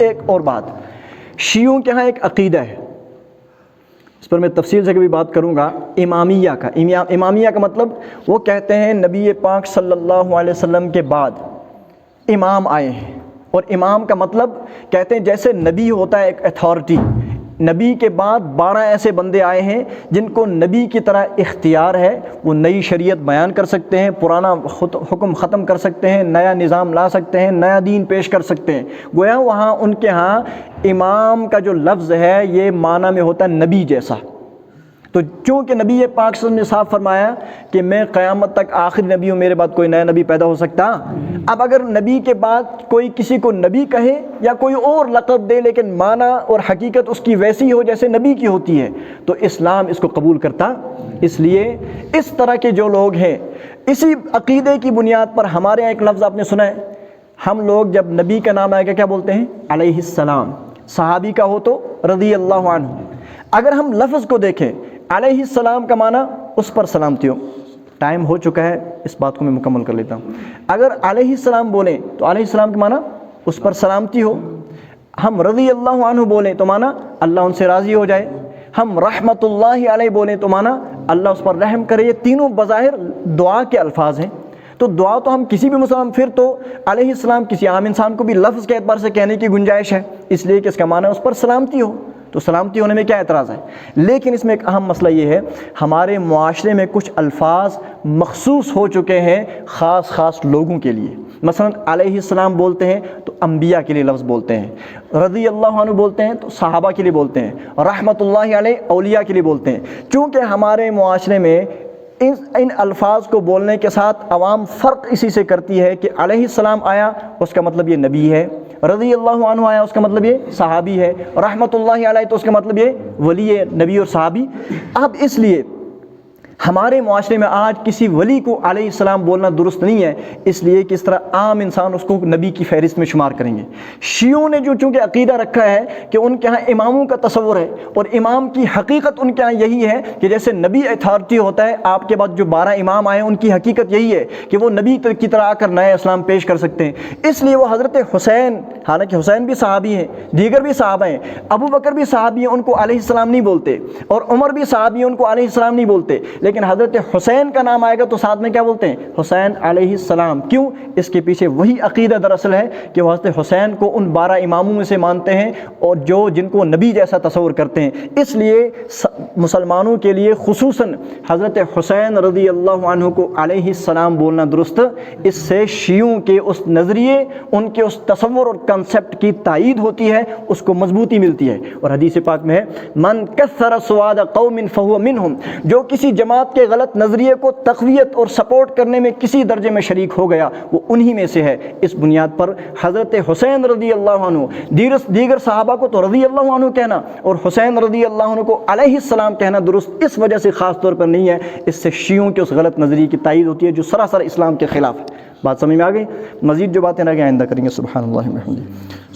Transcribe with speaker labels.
Speaker 1: ایک اور بات، شیعوں کے ہاں ایک عقیدہ ہے، اس پر میں تفصیل سے کبھی بات کروں گا، امامیہ کا۔ امامیہ کا مطلب وہ کہتے ہیں نبی پاک صلی اللہ علیہ وسلم کے بعد امام آئے ہیں، اور امام کا مطلب کہتے ہیں جیسے نبی ہوتا ہے ایک اتھارٹی، نبی کے بعد 12 ایسے بندے آئے ہیں جن کو نبی کی طرح اختیار ہے، وہ نئی شریعت بیان کر سکتے ہیں، پرانا حکم ختم کر سکتے ہیں، نیا نظام لا سکتے ہیں، نیا دین پیش کر سکتے ہیں۔ گویا وہاں ان کے ہاں امام کا جو لفظ ہے یہ معنی میں ہوتا ہے نبی جیسا۔ تو چونکہ نبی پاک صلی اللہ علیہ وسلم نے صاف فرمایا کہ میں قیامت تک آخری نبی ہوں، میرے بعد کوئی نیا نبی پیدا ہو سکتا۔ اب اگر نبی کے بعد کوئی کسی کو نبی کہے یا کوئی اور لقب دے لیکن معنی اور حقیقت اس کی ویسی ہو جیسے نبی کی ہوتی ہے تو اسلام اس کو قبول کرتا۔ اس لیے اس طرح کے جو لوگ ہیں، اسی عقیدے کی بنیاد پر ہمارے یہاں ایک لفظ آپ نے سنا ہے، ہم لوگ جب نبی کا نام آئے گا کیا بولتے ہیں؟ علیہ السلام۔ صحابی کا ہو تو رضی اللہ عنہ۔ اگر ہم لفظ کو دیکھیں، علیہ السلام کا معنی اس پر سلامتی ہو۔ ٹائم ہو چکا ہے، اس بات کو میں مکمل کر لیتا ہوں۔ اگر علیہ السلام بولیں تو علیہ السلام کا معنی اس پر سلامتی ہو۔ ہم رضی اللہ عنہ بولیں تو معنی اللہ ان سے راضی ہو جائے۔ ہم رحمت اللہ علیہ بولیں تو معنی اللہ اس پر رحم کرے۔ یہ تینوں بظاہر دعا کے الفاظ ہیں، تو دعا تو ہم کسی بھی مسلمان، پھر تو علیہ السلام کسی عام انسان کو بھی لفظ کے اعتبار سے کہنے کی گنجائش ہے، اس لیے کہ اس کا معنی اس پر سلامتی ہو، تو سلامتی ہونے میں کیا اعتراض ہے؟ لیکن اس میں ایک اہم مسئلہ یہ ہے، ہمارے معاشرے میں کچھ الفاظ مخصوص ہو چکے ہیں خاص لوگوں کے لیے۔ مثلا علیہ السلام بولتے ہیں تو انبیاء کے لیے لفظ بولتے ہیں، رضی اللہ عنہ بولتے ہیں تو صحابہ کے لیے بولتے ہیں، رحمت اللہ علیہ اولیاء کے لیے بولتے ہیں۔ چونکہ ہمارے معاشرے میں ان الفاظ کو بولنے کے ساتھ عوام فرق اسی سے کرتی ہے کہ علیہ السلام آیا اس کا مطلب یہ نبی ہے، رضی اللہ عنہ آیا اس کا مطلب یہ صحابی ہے، رحمت اللہ علیہ تو اس کا مطلب یہ ولی ہے، نبی اور صحابی۔ اب اس لیے ہمارے معاشرے میں آج کسی ولی کو علیہ السلام بولنا درست نہیں ہے، اس لیے کہ اس طرح عام انسان اس کو نبی کی فہرست میں شمار کریں گے۔ شیعوں نے جو چونکہ عقیدہ رکھا ہے کہ ان کے ہاں اماموں کا تصور ہے، اور امام کی حقیقت ان کے ہاں یہی ہے کہ جیسے نبی اتھارٹی ہوتا ہے، آپ کے بعد جو 12 امام آئے ان کی حقیقت یہی ہے کہ وہ نبی کی طرح آ کر نئے اسلام پیش کر سکتے ہیں۔ اس لیے وہ حضرت حسین، حالانکہ حسین بھی صحابی ہیں، دیگر بھی صحابہ ہیں، ابو بکر بھی صحابی ہیں، ان کو علیہ السلام نہیں بولتے، اور عمر بھی صحابی ہیں، ان کو علیہ السلام نہیں بولتے، لیکن حضرت حسین کا نام آئے گا تو ساتھ میں کیا بولتے ہیں؟ حسین علیہ السلام۔ کیوں؟ اس کے پیچھے وہی عقیدہ دراصل ہے کہ وہ حضرت حسین کو ان 12 اماموں میں سے مانتے ہیں، اور جن کو نبی جیسا تصور کرتے ہیں۔ اس لیے مسلمانوں کے لیے خصوصاً حضرت حسین رضی اللہ عنہ کو علیہ السلام بولنا درست۔ اس سے شیعوں کے اس نظریے، ان کے اس تصور اور کنسپٹ کی تائید ہوتی ہے، اس کو مضبوطی ملتی ہے۔ اور حدیث پاک میں ہے من کثر سواد قوم فہو منہم، جو کسی جماعت کے غلط نظریے کو تقویت اور سپورٹ کرنے میں کسی درجے میں شریک ہو گیا وہ انہی میں سے ہے۔ اس بنیاد پر حضرت حسین رضی اللہ عنہ، دیگر صحابہ کو تو رضی اللہ عنہ کہنا اور حسین رضی اللہ عنہ کو علیہ السلام کہنا درست اس وجہ سے خاص طور پر نہیں ہے، اس سے شیعوں کے اس غلط نظریے کی تائید ہوتی ہے جو سراسر اسلام کے خلاف ہے۔ بات سمجھ میں آ گئی؟ مزید جو باتیں رہ گئی آئندہ کریں گے۔ سبحان اللہ و بحمدہ۔